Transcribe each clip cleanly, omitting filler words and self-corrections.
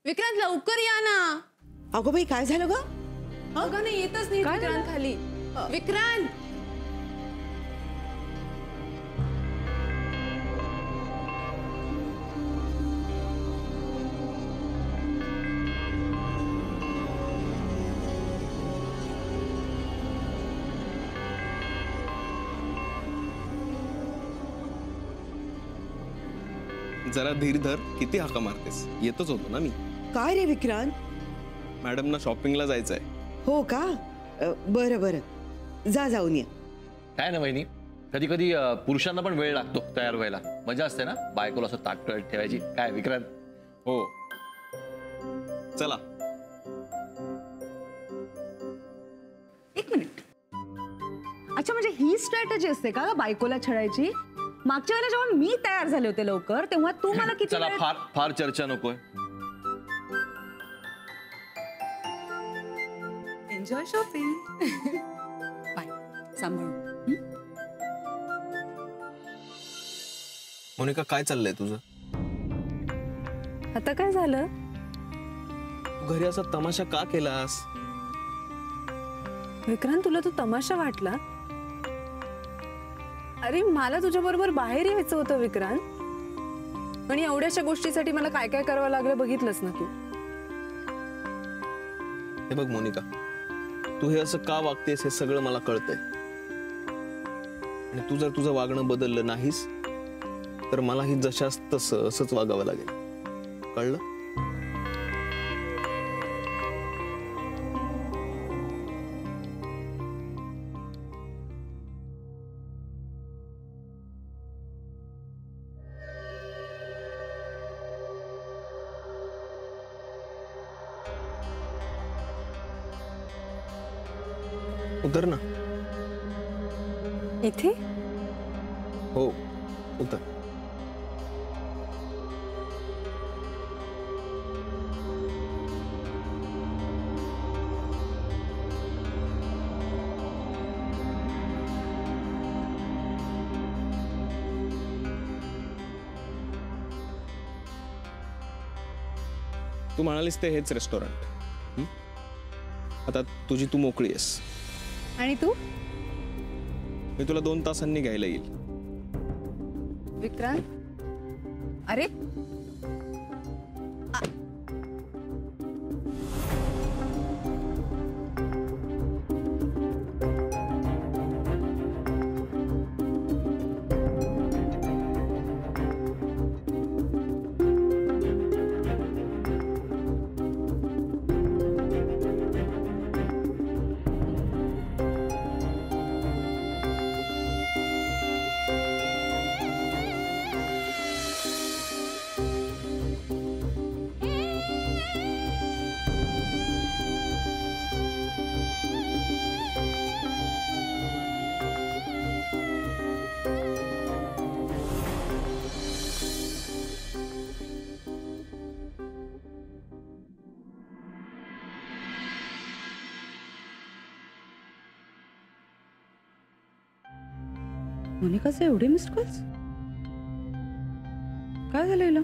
विक्रांत लवकर या ना. अगो बाई काय झालं ग? अगं नाही येतच नाही विक्रांत खाली. विक्रांत जरा धीर धर. किती हाका मारतेस? येतच होतो ना मी. काय रे विक्रांत? मॅडमना शॉपिंगला जायचंय. हो का? बरं बरं जा जाऊन ये. काय ना वहिनी, कधी कधी पुरुषांना पण वेळ लागतो तयार व्हायला. मजा असते ना बायकोला असं ताटकळत ठेवायची. काय विक्रांत? हो चला. एक मिनिट. अच्छा म्हणजे ही स्ट्रॅटेजी असते का बायकोला छळायची? मागच्या वेळेला जेव्हा मी तयार झाले होते लवकर तेव्हा तू मला किती चला फार फार चर्चा नकोय. Enjoy shopping. बाय. सांभाळून. मोनिका काय चाललंय तुझं? आता काय झालं? तू घरी असा तमाशा का केलास? विक्रांत तुला तो तमाशा वाटला? अरे मला तुझ्या बरोबर बाहेर यायचं होतं विक्रांत. आणि एवढ्याशा गोष्टीसाठी मला काय काय करावं लागलं बघितलंस ना तू. हे बघ मोनिका, तू हे असं का वागतेस हे सगळं मला कळतंय. आणि तू जर तुझं वागणं बदललं नाहीस तर मलाही जशास तसं असंच वागावं लागेल. कळलं? उतर ना. इथे? हो उतर. तू म्हणालीस ते हेच रेस्टॉरंट. आता तुझी तू मोकळी आहेस. आणि तू? मी तुला 2 तासांनी घ्यायला येईल. विक्रांत अरे मोनिकाचे एवढे मिस्ड कॉल्स? काय झालं हिला?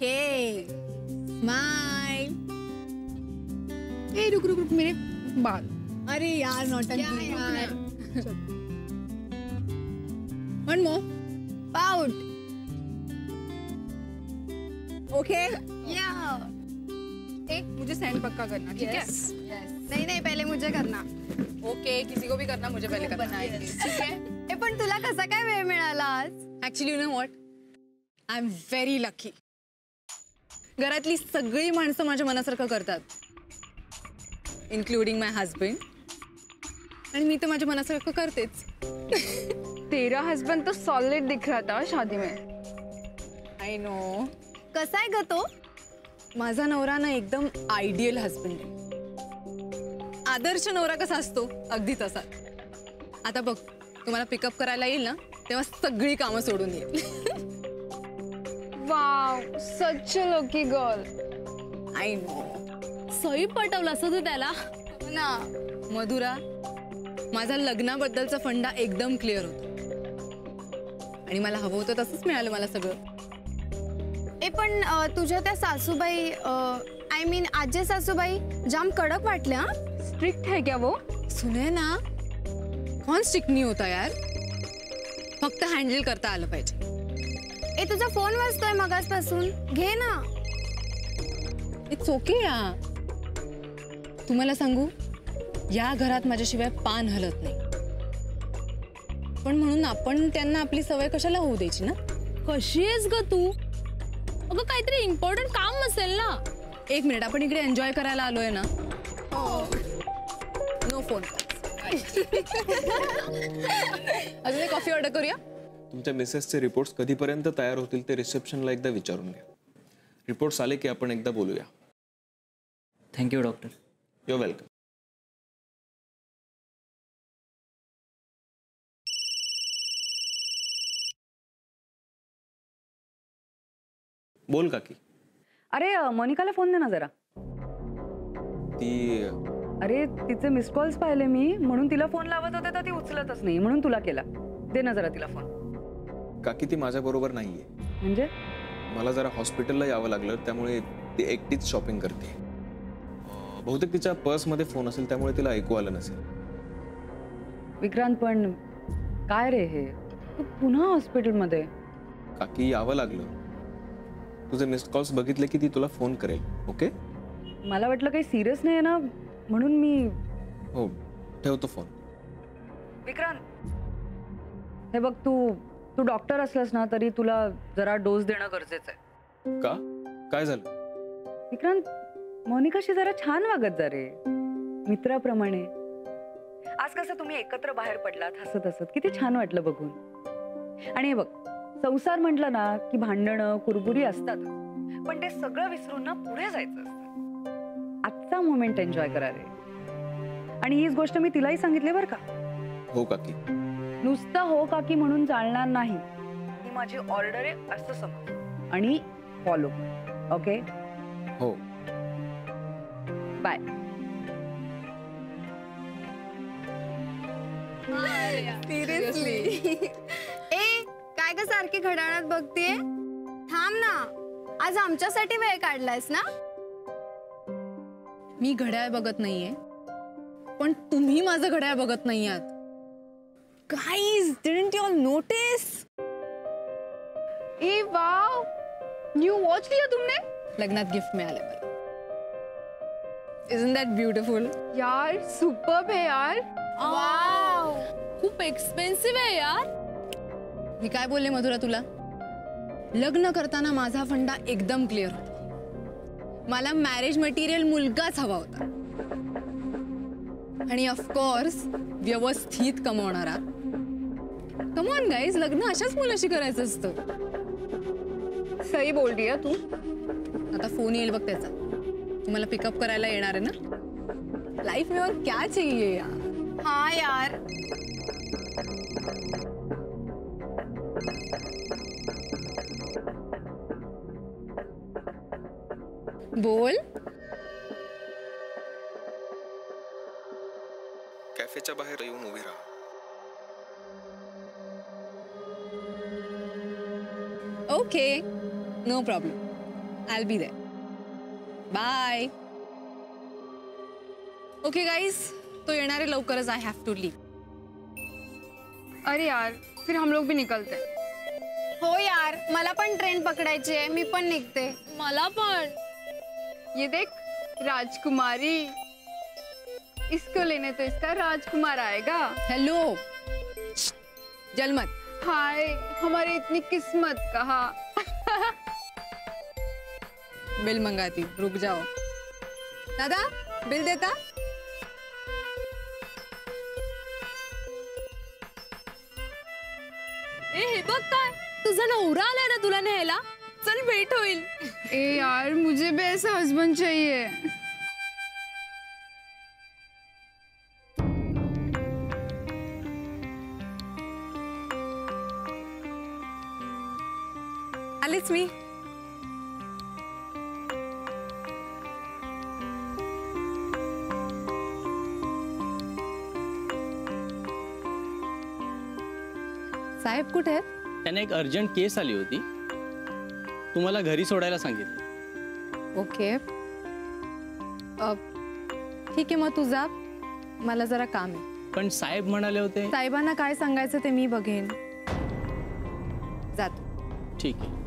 Hey my. ए रुक रुक रुक मेरे बाल. अरे यार नौटंकी यार. One more. पाउट. ओके या एक मुझे सेंड पक्का करना. ठीक है? नहीं नहीं पहले मुझे करना. ओके किसी को भी करना, मुझे पहले करना है. ठीक है? पण तुला कसा काय वेळ मिळाला आज? Actually you know what, I am very lucky. घरातली सगळी माणसं माझ्या मनासारखं करतात, इन्क्लुडिंग माय हस्बंड. आणि मी तर माझ्या मनासारखं करतेच. तेरा हस्बंड तो सॉलिड दिख रहा था शादी में. I know. कसा आहे ग तो? माझा नवरा ना एकदम आयडियल हस्बंड आहे. आदर्श नवरा कसा असतो अगदी तसा. आता बघ, तुम्हाला पिकअप करायला येईल ना तेव्हा सगळी कामं सोडून येईल. Wow such a lucky girl. I know. Sai पटवलं असं तू त्याला. ना मधुरा, माझा लग्नाबद्दलचा फंडा एकदम क्लिअर होता आणि मला हवं होतं तसंच मिळालं मला सगळं. पण तुझ्या त्या सासूबाई आय मीन आजी सासूबाई जाम कडक वाटल्या. स्ट्रिक्ट है क्या वो? सुने ना, कौन स्ट्रिक्ट नहीं होता यार, फक्त हँडल करता आलं पाहिजे. तुझा फोन वाजतोय मगासपासून, घे ना. इट्स ओके या. तुम्हाला सांगू, या घरात माझ्याशिवाय पान हलत नाही, पण म्हणून आपण त्यांना आपली सवय कशाला होऊ द्यायची ना. कशी आहेस ग तू? अगं काहीतरी इम्पॉर्टंट काम असेल ना. एक मिनिट, आपण इकडे एन्जॉय करायला आलोय ना. No phone. अजून एक कॉफी ऑर्डर करूया. तुमच्या मिसेसचे रिपोर्ट्स कधीपर्यंत तयार होतील ते रिसेप्शनला एकदा विचारून घ्या. रिपोर्ट्स आले की आपण एकदा बोलूया. Thank you doctor. Your welcome. बोल काकी. अरे मोनिकाला फोन दे ना जरा. ती अरे तिचे मिस कॉल्स पाहिले मी, म्हणून तिला फोन लावत होते तर ती उचलतच नाही, म्हणून तुला केला. दे ना जरा तिला फोन. काकी ती माझ्या बरोबर नाहीये. म्हणजे मला जरा हॉस्पिटलला यावं लागलं, त्यामुळे ती एकटीच शॉपिंग करते. बहुतेक तिच्या पर्समध्ये फोन असेल, त्यामुळे तिला ऐकू आलं नसेल. विक्रांत, पण काय रे हे, तू पुन्हा हॉस्पिटलमध्ये? काकी यावं लागलं. तुझे मिस्ड कॉल्स बघितले की ती तुला फोन करेल. ओके? मला वाटलं काही सिरियस नाही ना, म्हणून मी. हो, ठेवतो फोन. विक्रांत, हे बघ, तू डॉक्टर असलास ना तरी तुला जरा डोस देणं गरजेचं आहे. का? काय झालं? विक्रांत, मोनिकाशी जरा छान वागत जा रे, मित्राप्रमाणे. आज कसं तुम्ही एकत्र बाहेर पडलात हसत हसत, किती छान वाटलं बघून. आणि हे बघ, संसार म्हटलं ना की भांडणं कुरबुरी असतात, पण ते सगळं विसरून ना पुढे जायचं असतं. आजचा मोमेंट एन्जॉय करा रे. आणि हीच गोष्ट मी तिलाही सांगितली बरं का. हो काकी. नुसतं हो काकी म्हणून चालणार नाही. ही माझी ऑर्डर आहे असं समज आणि फॉलो. ओके? हो. बाय. सिरियसली. काय ग सारखी घड्याळात बघतीये? थांब ना, आज आमच्यासाठी वेळ काढलायस ना. मी घड्याळ बघत नाहीये, पण तुम्ही माझं घड्याळ बघत नाही आहात. Guys, didn't you all notice? A wow, new watch लिया तुमने? लग्नात गिफ्ट मिळाले मला. Isn't that beautiful? यार सुपर्ब है यार. वाव, खूप एक्सपेन्सिव्ह आहे यार. मी काय बोलले मधुरा तुला? लग्न करताना माझा फंडा एकदम क्लिअर होता. मला मॅरेज मटेरियल मुलगाच हवा होता, आणि ऑफकोर्स व्यवस्थित कमवणारा. कम ऑन गाईज, लग्न अशाच मुलाशी करायचं असतं. सही बोल रही है तू. आता फोन येईल बघ त्याचा. तुम्हाला पिकअप करायला येणार आहे ना. लाइफ में और क्या चाहिए यार. हा यार. बोल. कॅफेच्या बाहेर येऊन उभी राहा. Okay, no problem. I will be there. Bye. Okay guys, तो येणार आहे लवकरच. I have to leave. अरे यार, फिर हम लोग भी निकलते हैं. हो यार, मला पण ट्रेन पकडायची आहे, मी पण निघते. मला पण. ये देख, राजकुमारी. इसको लेने तो इसका राजकुमार आएगा. हेलो, जल मत. हाय, हमारी इतनी किस्मत कहा. बिल मंगाती, रुक जाओ. दादा, बिल देता? ए हे बघ काय, तुझा नवरा आलाय ना तुला न्यायला. चल भेट होईल. ए यार, मुझे भी ऐसा हस्बैंड चाहिए. आलेच मी. साहेब कुठे आहेत? त्यांना एक अर्जंट केस आली होती, तुम्हाला घरी सोडायला सांगितलं. ओके ठीक आहे, मग तू जा, मला जरा काम आहे. पण साहेब म्हणाले होते. साहेबांना काय सांगायचं ते मी बघेन. जातो. ठीक आहे.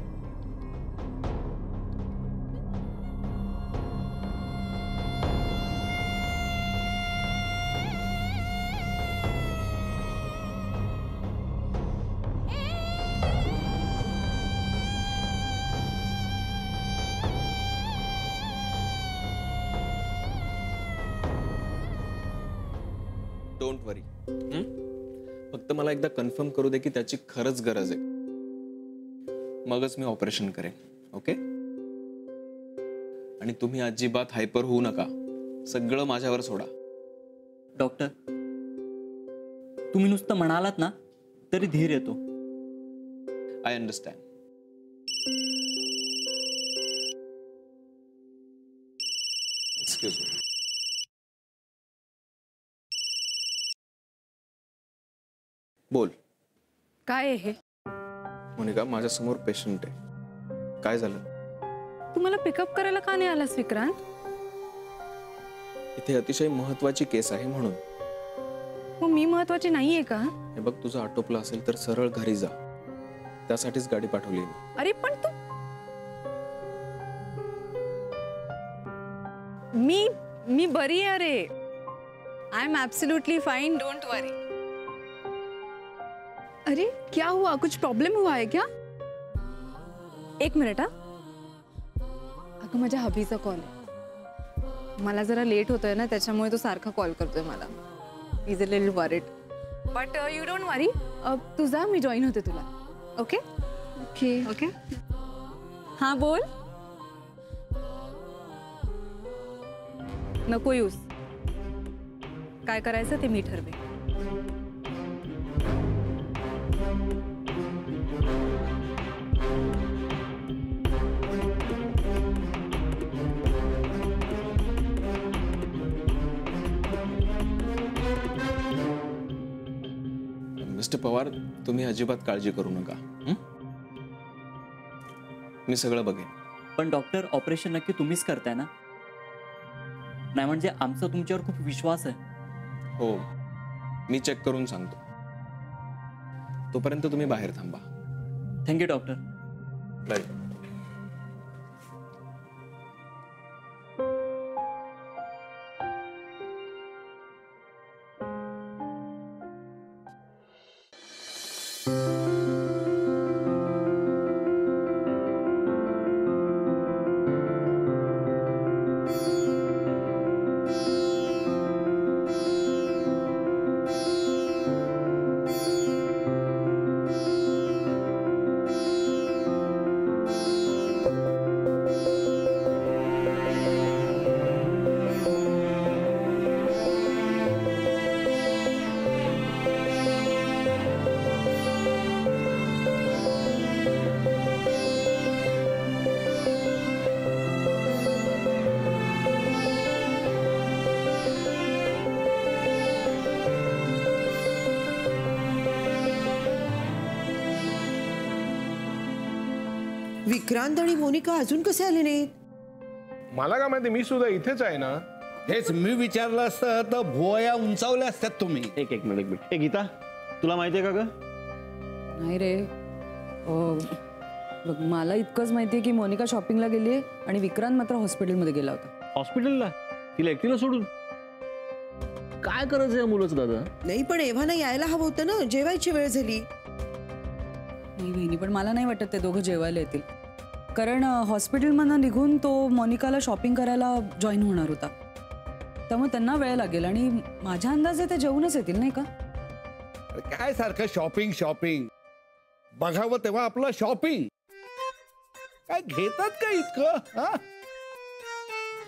डोंट वरी. फक्त मला एकदा कन्फर्म करू दे की त्याची खरंच गरज आहे, मगच मी ऑपरेशन करेन. ओके? आणि तुम्ही अजिबात हायपर होऊ नका, सगळं माझ्यावर सोडा. डॉक्टर, तुम्ही नुसतं म्हणालात ना तरी धीर येतो. I understand. Excuse me. बोल. काय आहे हे? मोनिका, माझ्या समोर पेशंट आहे. काय झालं? तू मला पिकअप करायला का नाही आलास विक्रांत? इथे अतिशय महत्वाची केस आहे म्हणून. मग मी महत्वाची नाहीये का? हे बघ, तुझं आटोपलं असेल तर सरळ घरी जा, त्यासाठीच गाडी पाठवली मी. अरे पण तू, मी बरी आहे रे. I am absolutely fine, don't worry. अरे क्या हुआ, कुछ प्रॉब्लम हुआ है क्या? एक मिनिट हा. अगं माझ्या हबीचा कॉल आहे, मला जरा लेट होतोय ना, त्याच्यामुळे तो सारखा कॉल करतोय मला. Is a little worried, but you don't worry. तू जा, मी जॉईन होते तुला. Okay okay okay. हां बोल. नको यूज, काय करायचं ते मी ठरवे. मिस्टर पवार, तुम्ही अजिबात काळजी करू नका. मी सगळं बघेन. पण डॉक्टर, ऑपरेशन नक्की तुम्हीच करताय ना? नाही म्हणजे आमचा तुमच्यावर खूप विश्वास आहे. हो, मी चेक करून सांगतो. तोपर्यंत तुम्ही बाहेर थांबा. Thank you doctor. बाय. विक्रांत आणि मोनिका अजून कसे आले नाहीत? मला काय माहिती, मी सुद्धा इथेच आहे ना. हेच मी विचारलं असतं तर भुवया उंचावल्या असतात तुम्ही. एक मिनिट. ए गीता, तुला माहितीये का ग? नाही रे, बघ मला इतकंच माहितीये की मोनिका शॉपिंगला गेली आहे आणि विक्रांत मात्र हॉस्पिटलमध्ये गेला होता. हॉस्पिटलला? तिला एकटीला सोडून? काय करायचं या मुलाचं दादा? नाही पण एव्हाना यायला हवं होतं ना, जेवायची वेळ झाली. नाही बहिणी, पण मला नाही वाटत ते दोघं जेवायला येतील, कारण हॉस्पिटलमधनं निघून तो मोनिकाला शॉपिंग करायला जॉईन होणार होता, त्यामुळे त्यांना वेळ लागेल आणि माझ्या अंदाजे ते जेवूनच येतील नाही का? काय सारखं शॉपिंग शॉपिंग, बघावं तेव्हा आपलं शॉपिंग. काय घेतात का इतकं?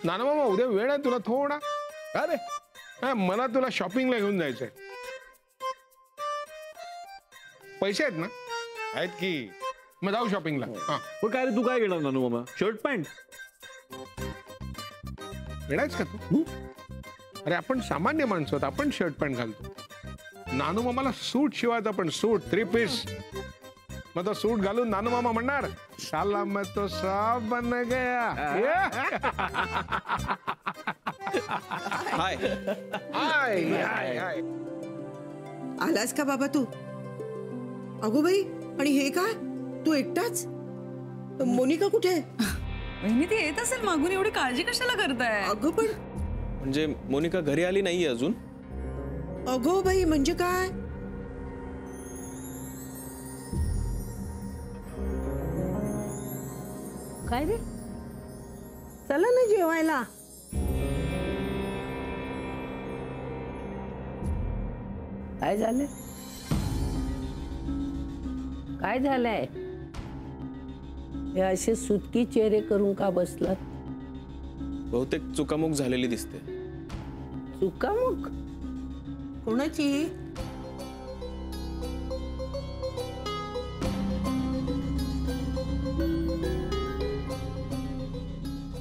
नाना मामा, उद्या वेळ आहे तुला थोडा? अरे मला तुला शॉपिंगला घेऊन जायचंय. पैसे आहेत ना? आहेत की. मग जाऊ शॉपिंगला. पण काय रे, तू काय घेणार नानू मामा? Shirt pant? वेळाच का तू? अरे आपण सामान्य माणसं आहोत, आपण शर्ट पॅन्ट घालतो. नानू मामाला सूट शिवायचा, पण सूट 3 पीस. मग तो सूट घालून नानू मामा म्हणणार साला मैं तो साफ बन गया. हाय हाय हाय हाय. आलास का बाबा तू? अगो बाई, आणि हे काय, तू एकटाच? मोनिका कुठे आहे? वहिनी ती येत असेल मागून, एवढी काळजी कशाला करताय? अगं पण म्हणजे मोनिका घरी आली नाहीये अजून? अगो बाई, म्हणजे काय? काय रे, चला ना जेवायला. काय झालं? काय झालंय? हे असे सुटकी चेहरे करून का बसलात? बहुतेक चुकामुक झालेली दिसते. चुकामुक? कोणाची?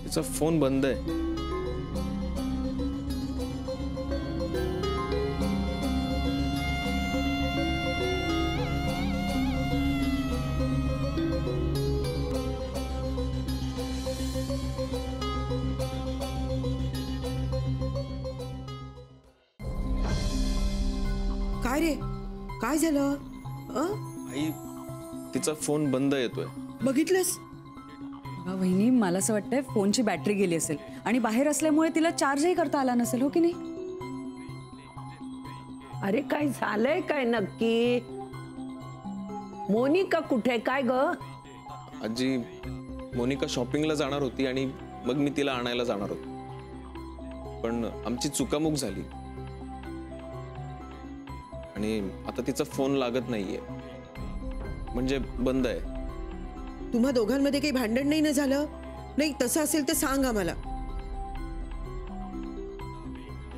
तिचा फोन बंद आहे. काय रे, काय झालं? आई, तिचा फोन बंद येतोय. बघितलंस? वहिनी, मला असं वाटतंय फोनची बॅटरी गेली असेल आणि बाहेर असल्यामुळे तिला चार्जही करता आला नसेल, हो की नाही? अरे काय झालंय काय नक्की? मोनिका कुठे, काय ग? आजी, मोनिका शॉपिंगला जाणार होती आणि मग मी तिला आणायला जाणार होतो, पण आमची चुकामुक झाली आणि आता तिचा फोन लागत नाहीये, म्हणजे बंद आहे. तुम्हा दोघांमध्ये काही भांडण नाही ना झालं? नाही, तसं असेल तर सांग आम्हाला.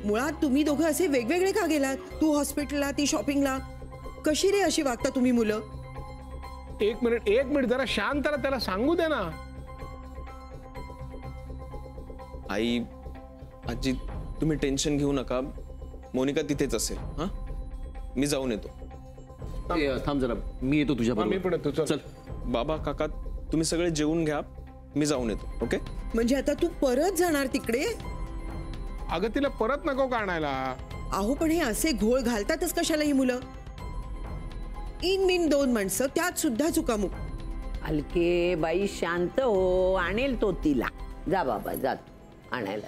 मुळात तुम्ही दोघं असे वेगवेगळे का गेलात? तू हॉस्पिटलला, ती शॉपिंगला. कशी रे अशी वागता तुम्ही मुलं? एक मिनिट जरा शांत राहा, त्याला सांगू दे ना. आई, आजी, तुम्ही टेन्शन घेऊ नका. मोनिका तिथेच असेल. हा, मी जाऊन येतो. थांब जरा, मी येतो तुझ्या मी पण येतो, चल. बाबा, काका, तुम्ही सगळे जेवून घ्या, मी जाऊन येतो. ओके? म्हणजे आता तू परत जाणार तिकडे? अगं तिला परत नको का आणायला? अहो, पण हे असे घोळ घालतातच कशाला ही मुलं? इन बिन 2 माणसं, त्यात सुद्धा चुकामुक. अलके बाई, शांत हो, आणेल तो तिला. जा बाबा, जा आणायला.